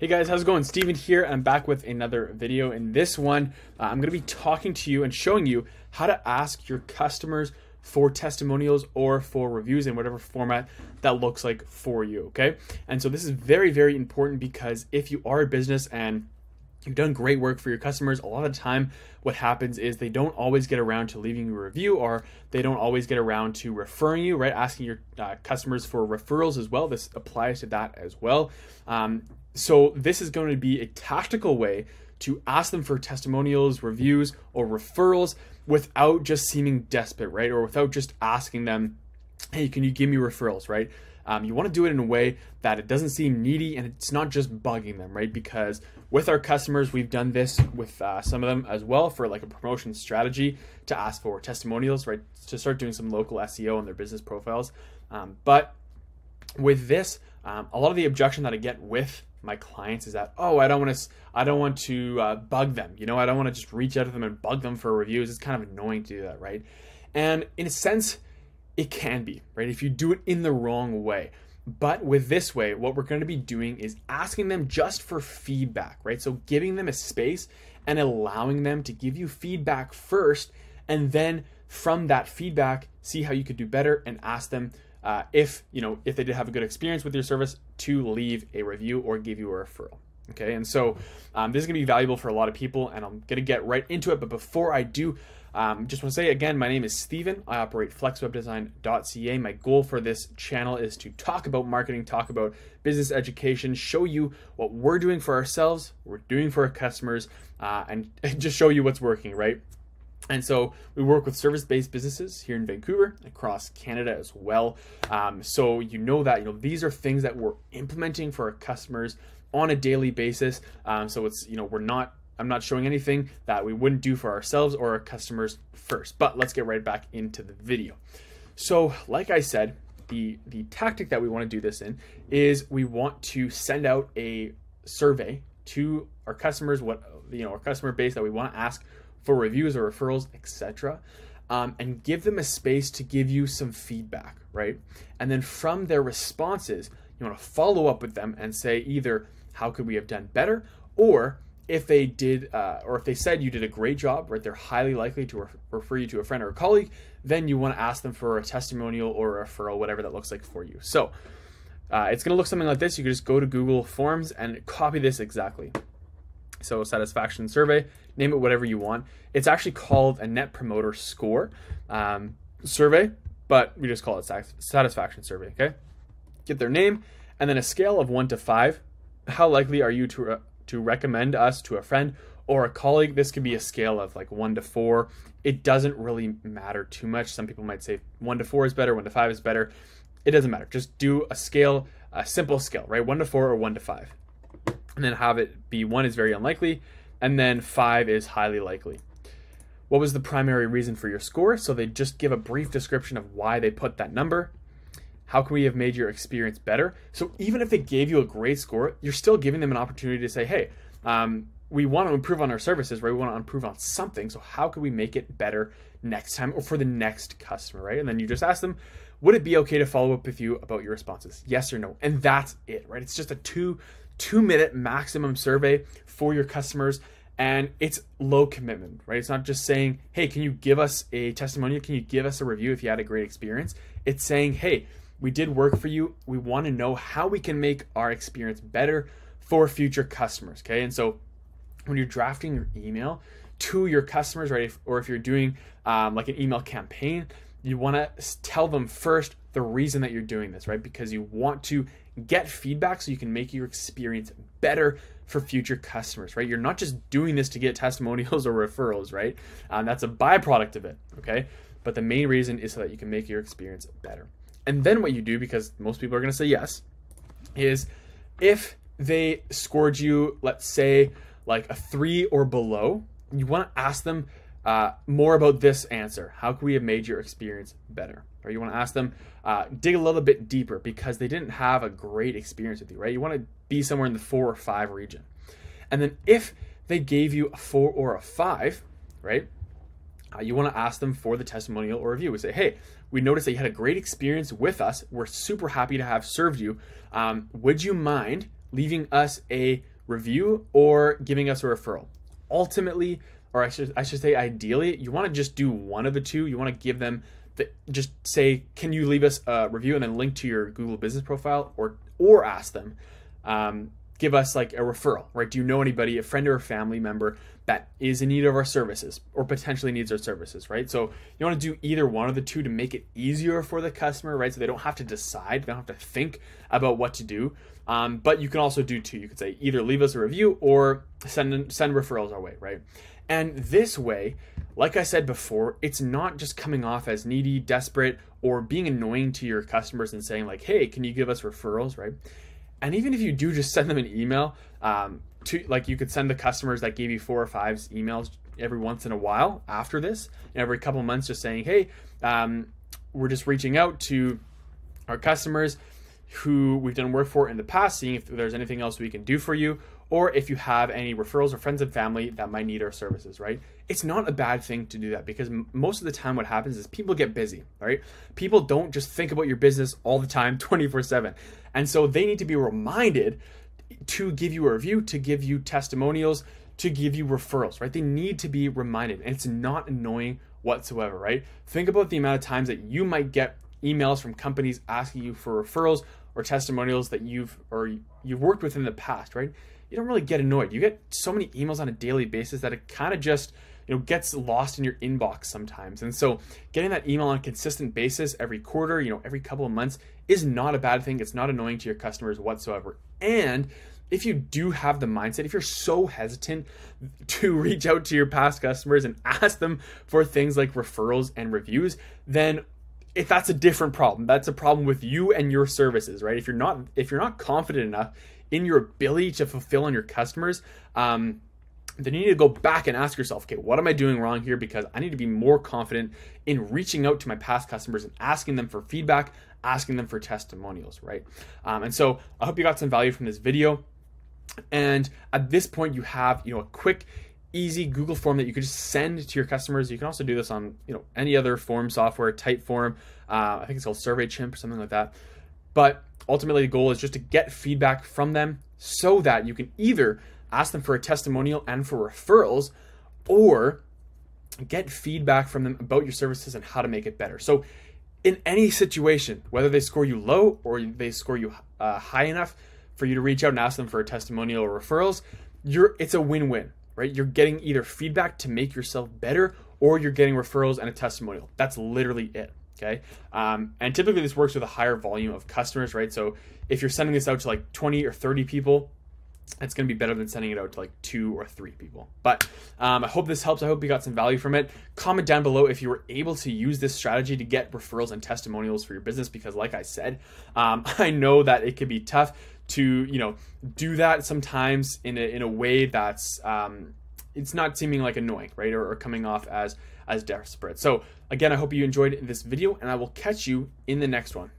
Hey guys, how's it going? Steven here. I'm back with another video. In this one, I'm going to be talking to you and showing you how to ask your customers for testimonials or for reviews in whatever format that looks like for you, okay? And so this is very, very important because if you are a business and you've done great work for your customers, a lot of the time what happens is they don't always get around to leaving you a review, or they don't always get around to referring you, right? Asking your customers for referrals as well. This applies to that as well. So this is going to be a tactical way to ask them for testimonials, reviews, or referrals without just seeming desperate, right? Or without just asking them, hey, can you give me referrals, right? You want to do it in a way that it doesn't seem needy and it's not just bugging them, right? Because with our customers, we've done this with some of them as well for like a promotion strategy to ask for testimonials, right? To start doing some local SEO on their business profiles. But with this, a lot of the objection that I get with my clients is that, oh, I don't want to bug them. You know, I don't want to just reach out to them and bug them for reviews. It's kind of annoying to do that, right? And in a sense, it can be, right? If you do it in the wrong way. But with this way, what we're going to be doing is asking them just for feedback, right? So giving them a space and allowing them to give you feedback first, and then from that feedback, see how you could do better and ask them if they did have a good experience with your service to leave a review or give you a referral. Okay, and so this is gonna be valuable for a lot of people, and I'm gonna get right into it. But before I do, just want to say again, my name is Steven. I operate flexwebdesign.ca. My goal for this channel is to talk about marketing, talk about business education, show you what we're doing for ourselves, we're doing for our customers, and just show you what's working, right? And so we work with service-based businesses here in Vancouver, across Canada as well. So you know that these are things that we're implementing for our customers on a daily basis. So it's I'm not showing anything that we wouldn't do for ourselves or our customers first. But let's get right back into the video. So like I said, the tactic that we want to do this in is we want to send out a survey to our customers, our customer base that we want to ask for reviews or referrals, etc., and give them a space to give you some feedback, right? And then from their responses, you want to follow up with them and say either how could we have done better, or if they did, or if they said you did a great job, right? They're highly likely to refer you to a friend or a colleague. Then you want to ask them for a testimonial or a referral, whatever that looks like for you. So it's going to look something like this. You can just go to Google Forms and copy this exactly. So satisfaction survey, name it whatever you want. It's actually called a Net Promoter Score survey, but we just call it satisfaction survey, okay? Get their name, and then a scale of 1 to 5. How likely are you to recommend us to a friend or a colleague? This could be a scale of like 1 to 4. It doesn't really matter too much. Some people might say 1 to 4 is better, 1 to 5 is better. It doesn't matter. Just do a scale, a simple scale, right? 1 to 4 or 1 to 5. And then have it be 1 is very unlikely, and then 5 is highly likely. What was the primary reason for your score? So they just give a brief description of why they put that number. How can we have made your experience better? So even if they gave you a great score, you're still giving them an opportunity to say, hey, we want to improve on our services, right? We want to improve on something. So how can we make it better next time or for the next customer, right? And then you just ask them, would it be okay to follow up with you about your responses? Yes or no? And that's it, right? It's just a two-minute maximum survey for your customers, and it's low commitment, right? It's not just saying, hey, can you give us a testimonial? Can you give us a review if you had a great experience? It's saying, hey, we did work for you. We want to know how we can make our experience better for future customers, okay? And so when you're drafting your email to your customers, right, or if you're doing like an email campaign, you want to tell them first the reason that you're doing this, right? Because you want to get feedback so you can make your experience better for future customers, right? You're not just doing this to get testimonials or referrals, right? That's a byproduct of it, okay? But the main reason is so that you can make your experience better. And then what you do, because most people are going to say yes, is if they scored you, let's say like a 3 or below, you want to ask them more about this answer. How can we have made your experience better? Or you want to ask them, dig a little bit deeper because they didn't have a great experience with you, right? You want to be somewhere in the 4 or 5 region. And then if they gave you a 4 or a 5, right? You want to ask them for the testimonial or review. We say, hey, we noticed that you had a great experience with us. We're super happy to have served you. Would you mind leaving us a review or giving us a referral. Ultimately, or I should say ideally, you want to just do one of the two. You want to give them just say, can you leave us a review, and then link to your Google business profile, or ask them, give us like a referral, right? Do you know anybody, a friend or a family member that is in need of our services or potentially needs our services, right? So you want to do either one of the two to make it easier for the customer, right? So they don't have to decide, they don't have to think about what to do. But you can also do two. You could say either leave us a review or send referrals our way, right? And this way, like I said before, it's not just coming off as needy, desperate, or being annoying to your customers and saying like, hey, can you give us referrals, right? And even if you do just send them an email, like you could send the customers that gave you 4 or 5 emails every once in a while after this, and every couple of months just saying, hey, we're just reaching out to our customers who we've done work for in the past, seeing if there's anything else we can do for you, or if you have any referrals or friends and family that might need our services, right? It's not a bad thing to do that, because most of the time what happens is people get busy, right? People don't just think about your business all the time, 24/7. And so they need to be reminded to give you a review, to give you testimonials, to give you referrals, right? They need to be reminded, and it's not annoying whatsoever, right? Think about the amount of times that you might get emails from companies asking you for referrals or testimonials that you've worked with in the past, right? You don't really get annoyed. You get so many emails on a daily basis that it kind of just, gets lost in your inbox sometimes. And so getting that email on a consistent basis every quarter, every couple of months is not a bad thing. It's not annoying to your customers whatsoever. And if you do have the mindset, if you're so hesitant to reach out to your past customers and ask them for things like referrals and reviews, then if that's a different problem. That's a problem with you and your services, right? If you're not confident enough in your ability to fulfill on your customers, then you need to go back and ask yourself, okay, what am I doing wrong here? Because I need to be more confident in reaching out to my past customers and asking them for feedback, asking them for testimonials, right? And so I hope you got some value from this video. And at this point, you have, a quick, easy Google form that you could just send to your customers. You can also do this on, any other form software, Typeform. I think it's called SurveyChimp or something like that. But ultimately, the goal is just to get feedback from them so that you can either ask them for a testimonial and for referrals, or get feedback from them about your services and how to make it better. So in any situation, whether they score you low or they score you high enough for you to reach out and ask them for a testimonial or referrals, it's a win-win, right? You're getting either feedback to make yourself better, or you're getting referrals and a testimonial. That's literally it. Okay. And typically this works with a higher volume of customers, right? So if you're sending this out to like 20 or 30 people, it's going to be better than sending it out to like 2 or 3 people. But I hope this helps. I hope you got some value from it. Comment down below if you were able to use this strategy to get referrals and testimonials for your business, because like I said, I know that it can be tough to, do that sometimes in a way that's, it's not seeming like annoying, right? Or coming off as desperate. So again, I hope you enjoyed this video, and I will catch you in the next one.